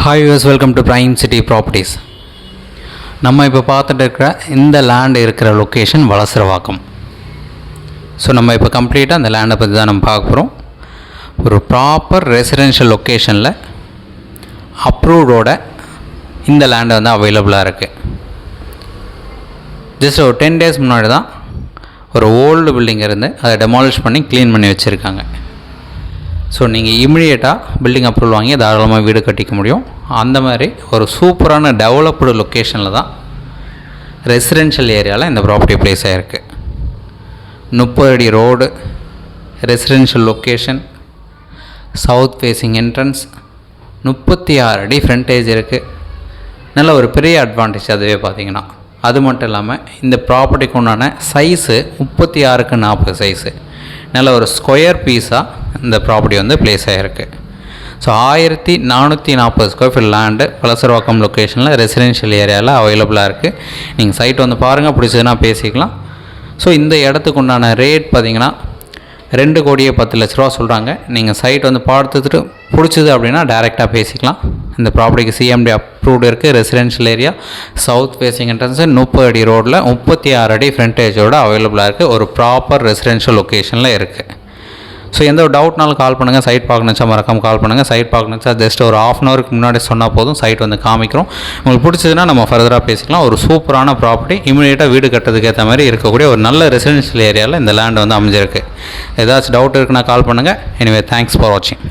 Hi viewers, welcome to Prime City Properties. நம்ம இப்போ பார்த்துட்டு இருக்கிற இந்த லேண்ட் இருக்கிற லொக்கேஷன் வலசரவாக்கம். ஸோ நம்ம இப்போ கம்ப்ளீட்டாக அந்த லேண்டை பற்றி தான் நம்ம பார்க்க போகிறோம். ஒரு ப்ராப்பர் ரெசிடென்ஷியல் லொக்கேஷனில் அப்ரூவ்டோட இந்த லேண்டு வந்து அவைலபிளாக இருக்குது. ஜஸ்ட் ஒரு 10 days முன்னாடி தான் ஒரு ஓல்டு பில்டிங் இருந்து அதை டெமாலிஷ் பண்ணி க்ளீன் பண்ணி வச்சுருக்காங்க. ஸோ நீங்கள் இமிடியேட்டாக பில்டிங் அப்ரூவல் வாங்கி தாராளமாக வீடு கட்டிக்க முடியும். அந்த மாதிரி ஒரு சூப்பரான டெவலப்டு லொக்கேஷனில் தான் ரெசிடென்ஷியல் ஏரியாவில் இந்த ப்ராப்பர்ட்டி ப்ளேஸ் ஆகிருக்கு. 30 அடி road, residential location, south facing entrance, 36 அடி ஃப்ரண்டேஜ் இருக்குது. நல்ல ஒரு பெரிய அட்வான்டேஜ் அதுவே பார்த்திங்கன்னா. அது மட்டும் இல்லாமல் இந்த ப்ராப்பர்ட்டிக்கு உண்டான சைஸு 36க்கு 40 சைஸு. நல்ல ஒரு ஸ்கொயர் பீஸாக இந்த ப்ராப்பர்ட்டி வந்து ப்ளேஸ் ஆகிருக்கு. So 1440 square feet land Valasaravakkam லொக்கேஷனில் ரெசிடென்ஷியல் ஏரியாவில் அவைலபிளாக இருக்குது. நீங்கள் சைட் வந்து பாருங்கள், பிடிச்சதுன்னா பேசிக்கலாம். ஸோ இந்த இடத்துக்கு உண்டான ரேட் பார்த்திங்கன்னா 2,10,00,000 சொல்கிறாங்க. நீங்கள் சைட் வந்து பார்த்துட்டு பிடிச்சிது அப்படின்னா டைரெக்டாக பேசிக்கலாம். இந்த ப்ராப்பர்ட்டிக்கு சிஎம்டி அப்ரூவ்டு இருக்குது. Residential area, south facing entrance, 30 அடி ரோடில் 36 அடி ஃப்ரண்டேஜோடு அவைலபிளாக இருக்குது. ஒரு ப்ராப்பர் ரெசிடென்ஷியல் லொக்கேஷனில் இருக்குது. ஸோ எந்த ஒரு டவுட்னாலும் கால் பண்ணுங்கள். சைட் பார்க்கணுச்சா மறக்காமல் கால் பண்ணுங்கள். சைட் பார்க்கணுச்சா ஜஸ்ட் ஒரு 1/2 hourக்கு முன்னாடி சொன்னால் போதும், சைட் வந்து காமிக்கிறோம். உங்களுக்கு பிடிச்சதுன்னா நம்ம ஃபர்தராக பேசிக்கலாம். ஒரு சூப்பரான ப்ராப்பர்ட்டி, இமீடியட்டாக வீடு கட்டுறதுக்கு ஏற்ற மாதிரி இருக்கக்கூடிய ஒரு நல்ல ரெசிடென்ஷியல் ஏரியாவில் இந்த லேண்ட் வந்து அமைஞ்சிருக்கு. ஏதாச்சும் டவுட் இருக்குன்னா கால் பண்ணுங்கள். எனிவே தேங்க்ஸ் ஃபார் வாட்சிங்.